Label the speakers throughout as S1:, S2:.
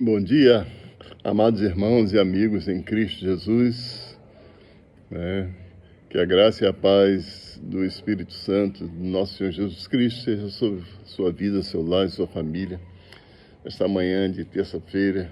S1: Bom dia, amados irmãos e amigos em Cristo Jesus, né? Que a graça e a paz do Espírito Santo, do nosso Senhor Jesus Cristo, seja sobre sua vida, seu lar e sua família. Esta manhã de terça-feira,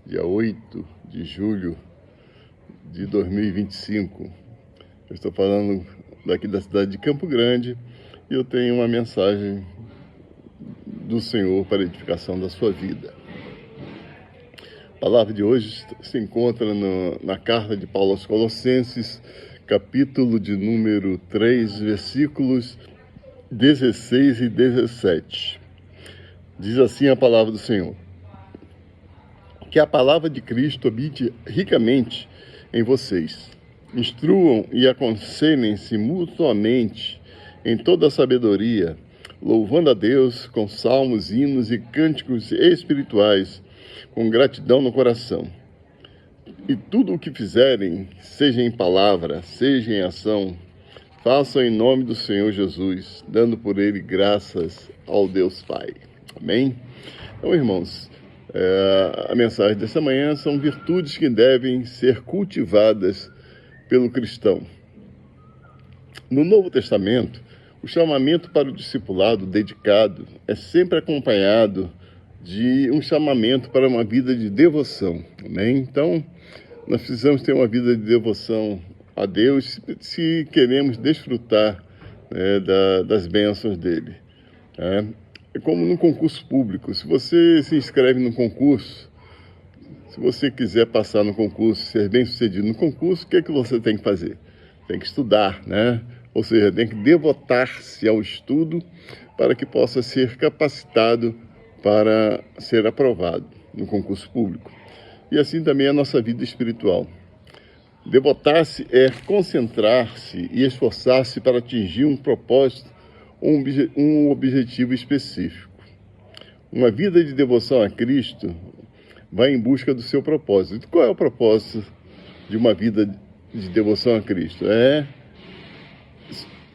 S1: dia 8 de julho de 2025. Eu estou falando daqui da cidade de Campo Grande e eu tenho uma mensagem do Senhor para a edificação da sua vida. A palavra de hoje se encontra na carta de Paulo aos Colossenses, capítulo de número 3, versículos 16 e 17. Diz assim a palavra do Senhor: que a palavra de Cristo habite ricamente em vocês. Instruam e aconselhem-se mutuamente em toda a sabedoria, louvando a Deus com salmos, hinos e cânticos espirituais, com gratidão no coração. E tudo o que fizerem, seja em palavra, seja em ação, façam em nome do Senhor Jesus, dando por ele graças ao Deus Pai. Amém? Então, irmãos, a mensagem dessa manhã são virtudes que devem ser cultivadas pelo cristão. No Novo Testamento, o chamamento para o discipulado dedicado é sempre acompanhado de um chamamento para uma vida de devoção. Amém? Então, nós precisamos ter uma vida de devoção a Deus se queremos desfrutar das bênçãos dele. É como no concurso público. Se você se inscreve no concurso, se você quiser passar no concurso, ser bem sucedido no concurso, o que é que você tem que fazer? Tem que estudar, né? Ou seja, tem que devotar-se ao estudo para que possa ser capacitado para ser aprovado no concurso público. E assim também a nossa vida espiritual. Devotar-se é concentrar-se e esforçar-se para atingir um propósito, um objetivo específico. Uma vida de devoção a Cristo vai em busca do seu propósito. Qual é o propósito de uma vida de devoção a Cristo? É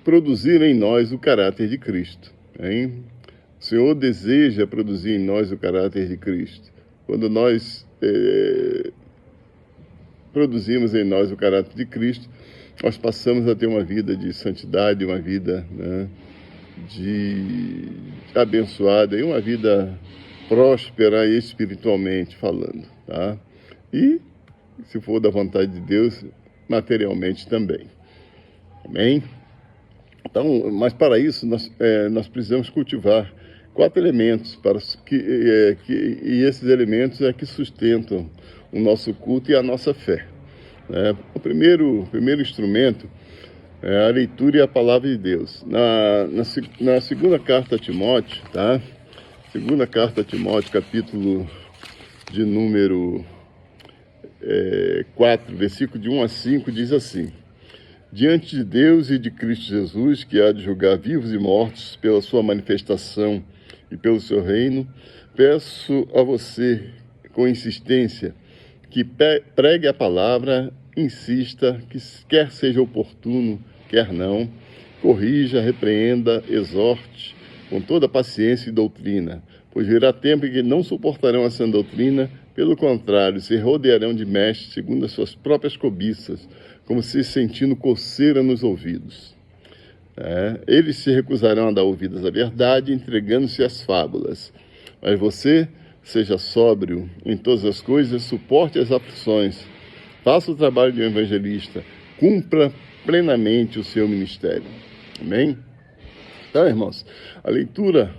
S1: produzir em nós o caráter de Cristo. Hein? O Senhor deseja produzir em nós o caráter de Cristo. Quando nós produzimos em nós o caráter de Cristo, nós passamos a ter uma vida de santidade, uma vida de abençoada e uma vida próspera espiritualmente falando, tá? E, se for da vontade de Deus, materialmente também. Amém? Então, mas para isso, nós precisamos cultivar 4 elementos, e esses elementos é que sustentam o nosso culto e a nossa fé. O primeiro instrumento é a leitura e a palavra de Deus. Na segunda carta a Timóteo, tá? Segunda carta a Timóteo, capítulo de número 4, versículo de 1 a 5, diz assim: diante de Deus e de Cristo Jesus, que há de julgar vivos e mortos pela sua manifestação e pelo seu reino, peço a você, com insistência, que pregue a palavra, insista, que quer seja oportuno, quer não, corrija, repreenda, exorte, com toda paciência e doutrina, pois virá tempo em que não suportarão essa doutrina, pelo contrário, se rodearão de mestres segundo as suas próprias cobiças, como se sentindo coceira nos ouvidos. Eles se recusarão a dar ouvidos à verdade, entregando-se às fábulas. Mas você, seja sóbrio em todas as coisas, suporte as aflições, faça o trabalho de um evangelista, cumpra plenamente o seu ministério. Amém? Então, irmãos, a leitura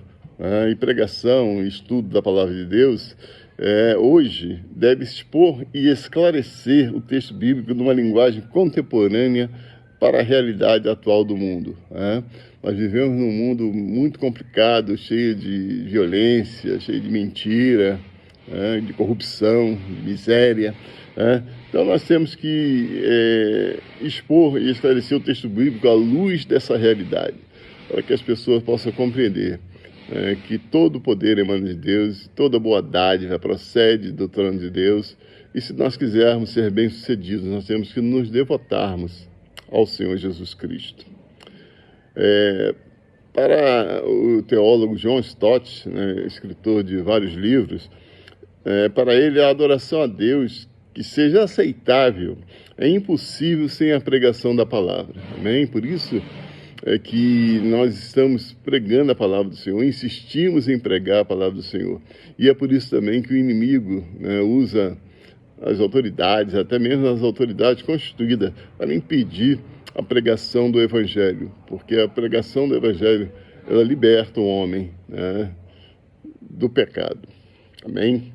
S1: e pregação e estudo da palavra de Deus hoje deve expor e esclarecer o texto bíblico numa linguagem contemporânea para a realidade atual do mundo. Nós vivemos num mundo muito complicado, cheio de violência, cheio de mentira, de corrupção, de miséria. Então nós temos que expor e esclarecer o texto bíblico à luz dessa realidade, para que as pessoas possam compreender que todo o poder emana de Deus, toda boa dádiva procede do trono de Deus, e se nós quisermos ser bem-sucedidos, nós temos que nos devotarmos ao Senhor Jesus Cristo. Para o teólogo John Stott, escritor de vários livros, para ele a adoração a Deus que seja aceitável é impossível sem a pregação da palavra. Amém? Por isso é que nós estamos pregando a palavra do Senhor, insistimos em pregar a palavra do Senhor. E é por isso também que o inimigo, né, usa as autoridades, até mesmo as autoridades constituídas, para impedir a pregação do Evangelho, porque a pregação do Evangelho, ela liberta o homem, né, do pecado. Amém?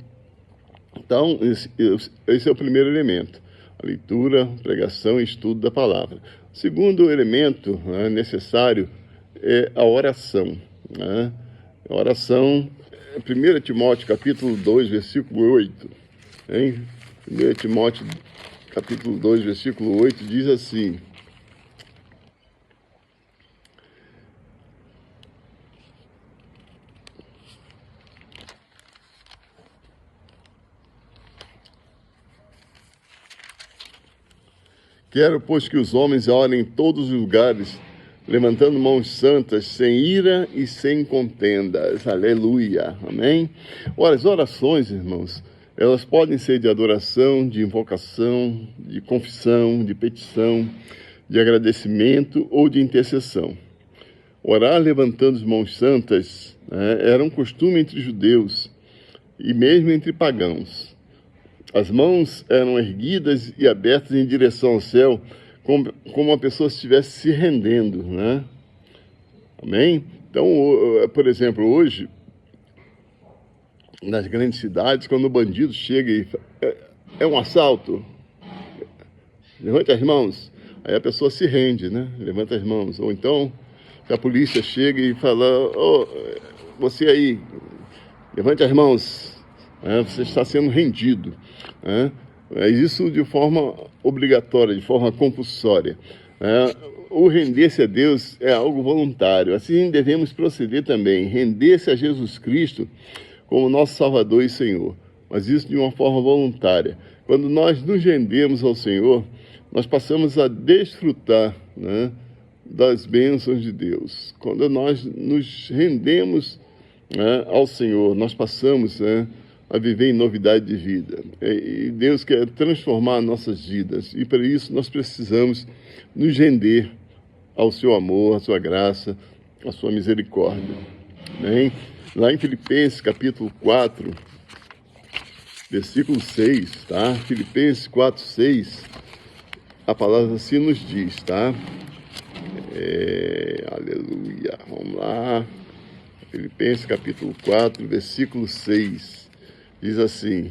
S1: Então, esse é o primeiro elemento, a leitura, pregação e estudo da palavra. O segundo elemento, né, necessário é a oração. Né? A oração, 1 Timóteo capítulo 2, versículo 8. Hein? 1 Timóteo capítulo 2, versículo 8 diz assim: quero, pois, que os homens orem em todos os lugares, levantando mãos santas, sem ira e sem contendas. Aleluia. Amém? Ora, as orações, irmãos, elas podem ser de adoração, de invocação, de confissão, de petição, de agradecimento ou de intercessão. Orar levantando as mãos santas, né, era um costume entre judeus e mesmo entre pagãos. As mãos eram erguidas e abertas em direção ao céu, como uma pessoa estivesse se rendendo, né? Amém? Então, por exemplo, hoje, nas grandes cidades, quando o bandido chega e fala, é um assalto, levante as mãos, aí a pessoa se rende, né? Levanta as mãos. Ou então, a polícia chega e fala, você aí, levante as mãos, você está sendo rendido. É isso de forma obrigatória, de forma compulsória. O render-se a Deus é algo voluntário. Assim devemos proceder também, render-se a Jesus Cristo como nosso Salvador e Senhor, mas isso de uma forma voluntária. Quando nós nos rendemos ao Senhor, nós passamos a desfrutar, né, das bênçãos de Deus. Quando nós nos rendemos, né, ao Senhor, nós passamos, né, a viver em novidade de vida. E Deus quer transformar nossas vidas. E para isso nós precisamos nos render ao seu amor, à sua graça, à sua misericórdia. Amém? Lá em Filipenses capítulo 4, versículo 6, tá? Filipenses 4, 6, a palavra assim nos diz, tá? Aleluia. Vamos lá. Filipenses capítulo 4, versículo 6. Diz assim: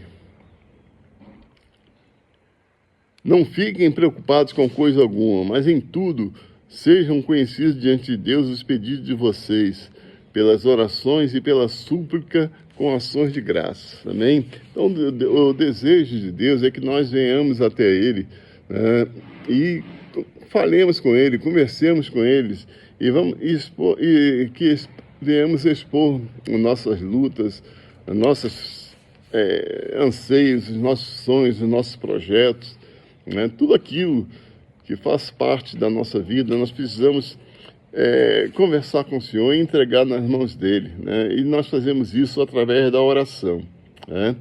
S1: não fiquem preocupados com coisa alguma, mas em tudo sejam conhecidos diante de Deus os pedidos de vocês, pelas orações e pela súplica com ações de graça. Amém? Então, o desejo de Deus é que nós venhamos até Ele, né, e falemos com Ele, conversemos com eles e vamos expor, e que venhamos expor as nossas lutas, as nossas anseios, os nossos sonhos, os nossos projetos, né? Tudo aquilo que faz parte da nossa vida, nós precisamos conversar com o Senhor e entregar nas mãos dele, né? E nós fazemos isso através da oração, né?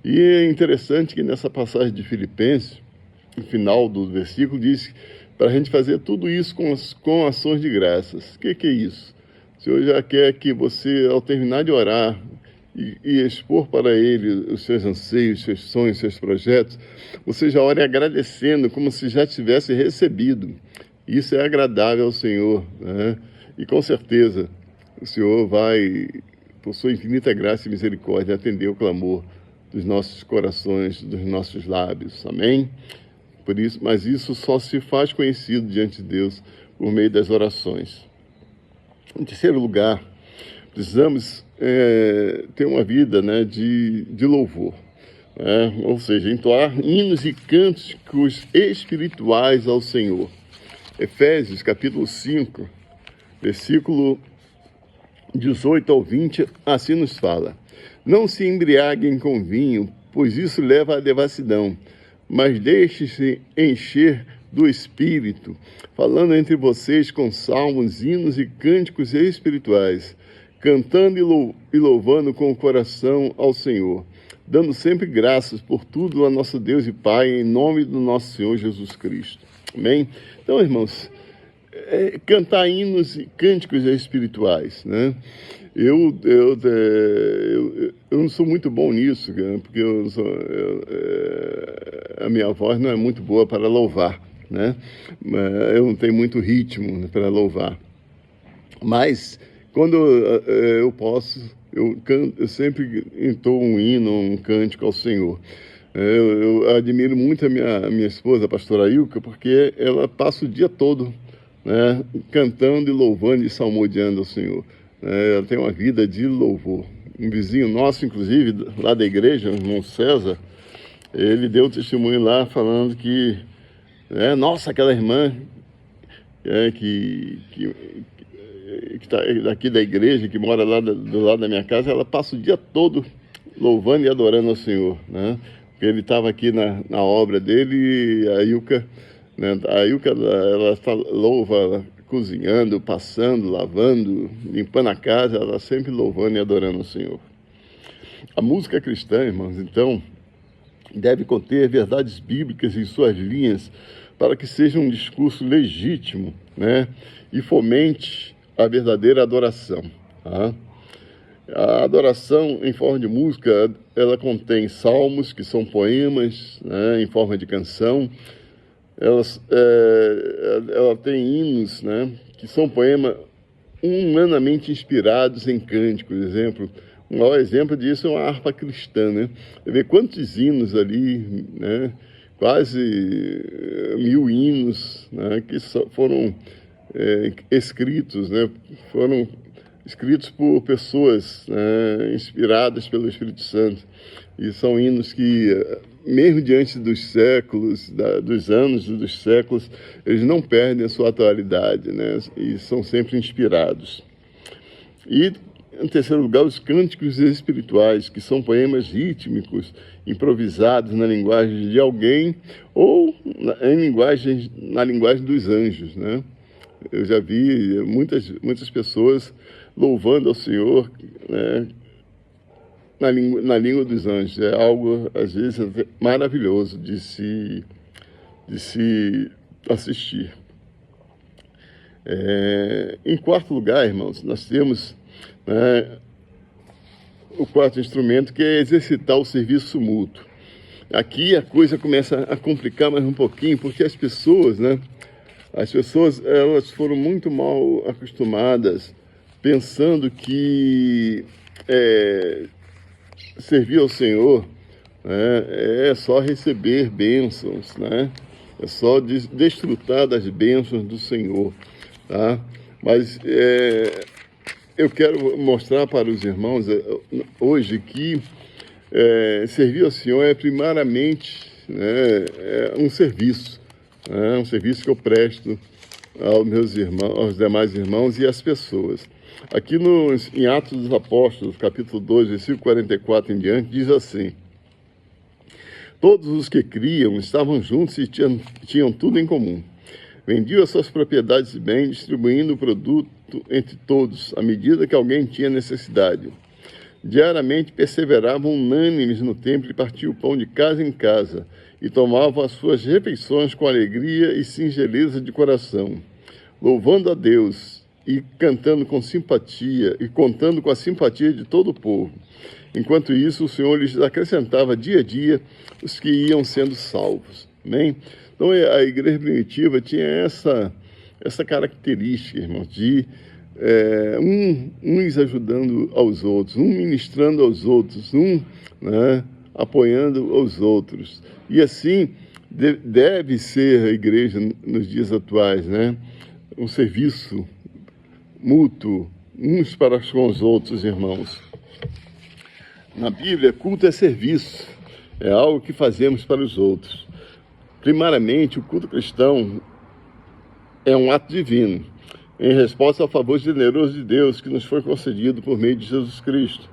S1: E é interessante que nessa passagem de Filipenses, no final do versículo, diz para a gente fazer tudo isso com ações de graças. O que é isso? O Senhor já quer que você, ao terminar de orar, e expor para Ele os seus anseios, seus sonhos, seus projetos, você já ore agradecendo, como se já tivesse recebido. Isso é agradável ao Senhor, né? E com certeza o Senhor vai, por sua infinita graça e misericórdia, atender o clamor dos nossos corações, dos nossos lábios. Amém? Por isso, mas isso só se faz conhecido diante de Deus por meio das orações. Em terceiro lugar, precisamos ter uma vida, né, de louvor, né? Ou seja, entoar hinos e cânticos espirituais ao Senhor. Efésios capítulo 5, versículo 18 ao 20, assim nos fala: não se embriaguem com vinho, pois isso leva à devassidão, mas deixe-se encher do Espírito, falando entre vocês com salmos, hinos e cânticos espirituais, cantando e louvando com o coração ao Senhor, dando sempre graças por tudo a nosso Deus e Pai, em nome do nosso Senhor Jesus Cristo. Amém? Então, irmãos, cantar hinos e cânticos espirituais, né? Eu não sou muito bom nisso, né? Porque a minha voz não é muito boa para louvar, né? Eu não tenho muito ritmo para louvar. Mas, quando eu posso, eu sempre entoo um hino, um cântico ao Senhor. Eu admiro muito a minha esposa, a pastora Ilka, porque ela passa o dia todo, né, cantando e louvando e salmodiando ao Senhor. Ela tem uma vida de louvor. Um vizinho nosso, inclusive, lá da igreja, o irmão César, ele deu testemunho lá falando que, nossa, aquela irmã que está daqui da igreja, que mora lá do lado da minha casa, ela passa o dia todo louvando e adorando ao Senhor, né? Porque ele estava aqui na obra dele e a Ilka, né? A Ilka, ela louva, cozinhando, passando, lavando, limpando a casa, ela sempre louvando e adorando ao Senhor. A música cristã, irmãos, então, deve conter verdades bíblicas em suas linhas para que seja um discurso legítimo, né? E fomente a verdadeira adoração. Tá? A adoração em forma de música, ela contém salmos, que são poemas, né, em forma de canção. Ela tem hinos, né, que são poemas humanamente inspirados em cânticos. Um maior exemplo disso é uma harpa cristã, né? Você vê quantos hinos ali, né, quase 1000 hinos, né, que foram escritos, né, foram escritos por pessoas, né, inspiradas pelo Espírito Santo. E são hinos que, mesmo diante dos séculos, dos anos e dos séculos, eles não perdem a sua atualidade, né, e são sempre inspirados. E, em terceiro lugar, os cânticos espirituais, que são poemas rítmicos, improvisados na linguagem de alguém ou na linguagem dos anjos, né? Eu já vi muitas pessoas louvando ao Senhor, né, na língua dos anjos. É algo, às vezes, maravilhoso de se assistir. Em quarto lugar, irmãos, nós temos, né, o quarto instrumento, que é exercitar o serviço mútuo. Aqui a coisa começa a complicar mais um pouquinho, porque as pessoas, elas foram muito mal acostumadas, pensando que servir ao Senhor, né, é só receber bênçãos, né? É só desfrutar das bênçãos do Senhor, tá? Mas eu quero mostrar para os irmãos hoje que servir ao Senhor é primariamente, né, um serviço. É um serviço que eu presto aos meus irmãos, aos demais irmãos e às pessoas. Aqui em Atos dos Apóstolos, capítulo 2, versículo 44 em diante, diz assim: todos os que criam estavam juntos e tinham tudo em comum. Vendiam as suas propriedades e bens, distribuindo o produto entre todos, à medida que alguém tinha necessidade. Diariamente perseveravam unânimes no templo e partiam o pão de casa em casa, e tomavam as suas refeições com alegria e singeleza de coração, louvando a Deus e cantando com simpatia e contando com a simpatia de todo o povo. Enquanto isso, o Senhor lhes acrescentava dia a dia os que iam sendo salvos. Amém? Então, a igreja primitiva tinha essa característica, irmãos, de uns ajudando aos outros, ministrando aos outros, né, apoiando aos outros. E assim deve ser a igreja nos dias atuais, né? Um serviço mútuo, uns para com os outros, irmãos. Na Bíblia, culto é serviço, é algo que fazemos para os outros. Primariamente, o culto cristão é um ato divino, em resposta ao favor generoso de Deus que nos foi concedido por meio de Jesus Cristo.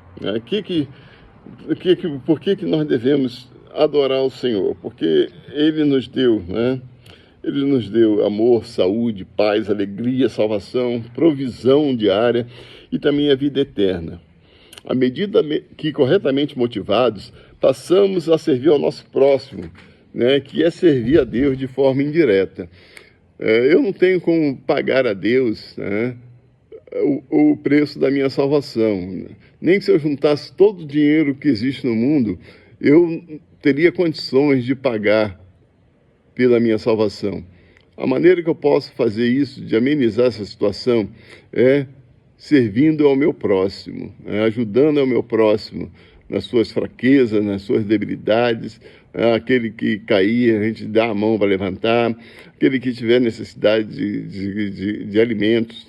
S1: Por que nós devemos adorar o Senhor? Porque Ele nos deu, né? Ele nos deu amor, saúde, paz, alegria, salvação, provisão diária e também a vida eterna. À medida que corretamente motivados, passamos a servir ao nosso próximo, né, que é servir a Deus de forma indireta. Eu não tenho como pagar a Deus, né, o preço da minha salvação. Nem que se eu juntasse todo o dinheiro que existe no mundo, eu teria condições de pagar pela minha salvação. A maneira que eu posso fazer isso, de amenizar essa situação, é servindo ao meu próximo, ajudando ao meu próximo nas suas fraquezas, nas suas debilidades. Aquele que cair, a gente dá a mão para levantar. Aquele que tiver necessidade de alimentos,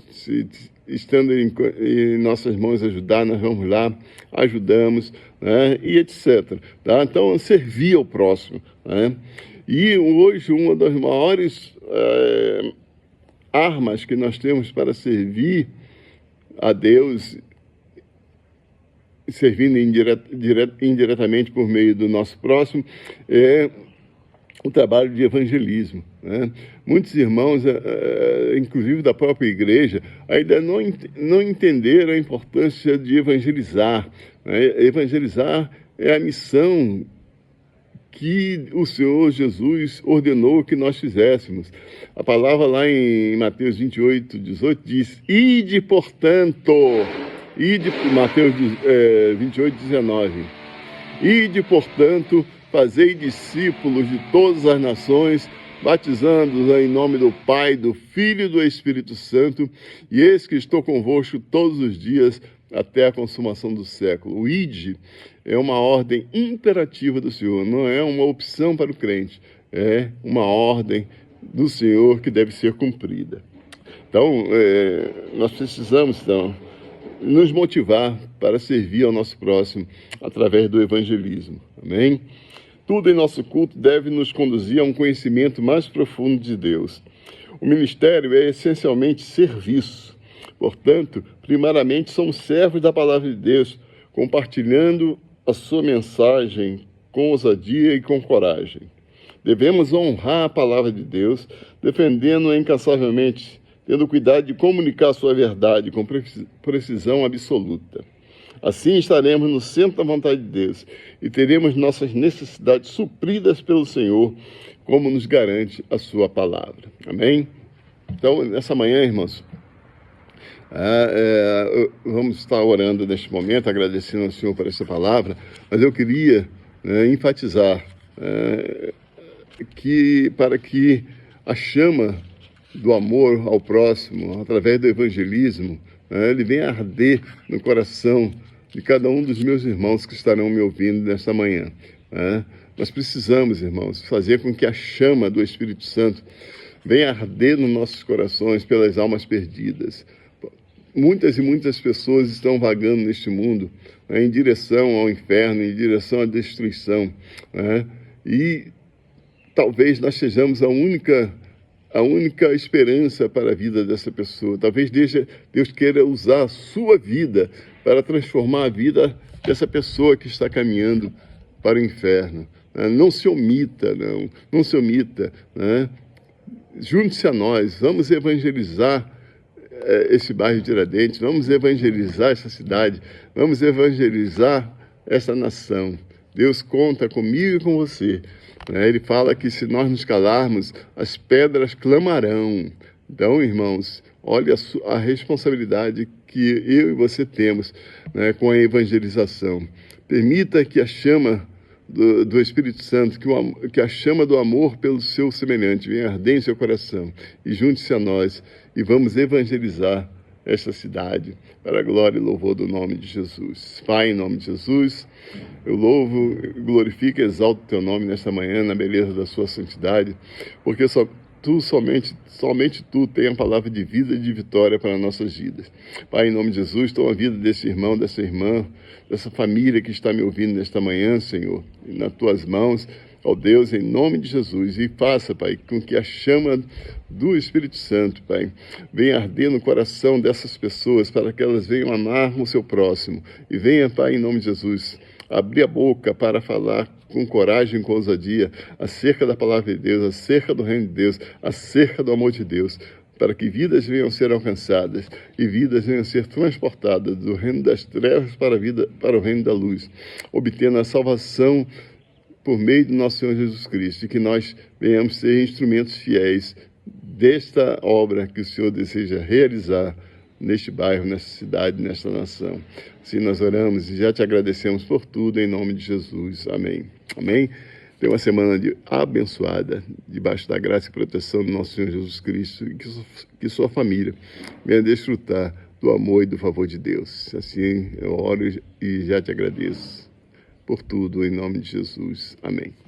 S1: estando em nossas mãos ajudar, nós vamos lá, ajudamos, né, e etc. Tá? Então, servir ao próximo. Né? E hoje, uma das maiores armas que nós temos para servir a Deus, servindo indiretamente por meio do nosso próximo, é o trabalho de evangelismo. Né? Muitos irmãos, inclusive da própria igreja, ainda não entenderam a importância de evangelizar. Né? Evangelizar é a missão que o Senhor Jesus ordenou que nós fizéssemos. A palavra lá em Mateus 28, 18 diz: ide, portanto, Mateus 28, 19, ide, portanto, fazei discípulos de todas as nações, batizando-os em nome do Pai, do Filho e do Espírito Santo, e eis que estou convosco todos os dias até a consumação do século. O ide é uma ordem imperativa do Senhor, não é uma opção para o crente, é uma ordem do Senhor que deve ser cumprida. Então, nós precisamos, nos motivar para servir ao nosso próximo através do evangelismo. Amém? Tudo em nosso culto deve nos conduzir a um conhecimento mais profundo de Deus. O ministério é essencialmente serviço. Portanto, primariamente somos servos da palavra de Deus, compartilhando a sua mensagem com ousadia e com coragem. Devemos honrar a palavra de Deus, defendendo-a incansavelmente, tendo cuidado de comunicar a sua verdade com precisão absoluta. Assim estaremos no centro da vontade de Deus e teremos nossas necessidades supridas pelo Senhor, como nos garante a sua palavra. Amém? Então, nessa manhã, irmãos, vamos estar orando neste momento, agradecendo ao Senhor por essa palavra, mas eu queria enfatizar para que a chama do amor ao próximo, através do evangelismo, ele venha arder no coração de cada um dos meus irmãos que estarão me ouvindo nesta manhã. Nós precisamos, irmãos, fazer com que a chama do Espírito Santo venha arder nos nossos corações pelas almas perdidas. Muitas e muitas pessoas estão vagando neste mundo em direção ao inferno, em direção à destruição. E talvez nós sejamos a única esperança para a vida dessa pessoa. Talvez Deus queira usar a sua vida para transformar a vida dessa pessoa que está caminhando para o inferno. Não se omita, não se omita. Junte-se a nós, vamos evangelizar esse bairro de Tiradentes, vamos evangelizar essa cidade, vamos evangelizar essa nação. Deus conta comigo e com você. Ele fala que se nós nos calarmos, as pedras clamarão. Então, irmãos, olha a responsabilidade que eu e você temos com a evangelização. Permita que a chama do Espírito Santo, que a chama do amor pelo seu semelhante venha arder em seu coração. E junte-se a nós e vamos evangelizar esta cidade, para a glória e louvor do nome de Jesus. Pai, em nome de Jesus, eu louvo, glorifico e exalto o teu nome nesta manhã, na beleza da sua santidade, porque somente tu tem a palavra de vida e de vitória para nossas vidas. Pai, em nome de Jesus, toma a vida desse irmão, dessa irmã, dessa família que está me ouvindo nesta manhã, Senhor, nas tuas mãos, ó Deus, em nome de Jesus, e faça, Pai, com que a chama do Espírito Santo, Pai, venha arder no coração dessas pessoas, para que elas venham amar o seu próximo, e venha, Pai, em nome de Jesus, abrir a boca para falar com coragem e com ousadia acerca da palavra de Deus, acerca do reino de Deus, acerca do amor de Deus. para que vidas venham a ser alcançadas e vidas venham a ser transportadas do reino das trevas para o reino da luz, obtendo a salvação por meio do nosso Senhor Jesus Cristo, e que nós venhamos ser instrumentos fiéis desta obra que o Senhor deseja realizar neste bairro, nesta cidade, nesta nação. Assim nós oramos e já te agradecemos por tudo, em nome de Jesus. Amém. Amém. Tenha uma semana abençoada, debaixo da graça e proteção do nosso Senhor Jesus Cristo, e que sua família venha desfrutar do amor e do favor de Deus. Assim eu oro e já te agradeço por tudo, em nome de Jesus. Amém.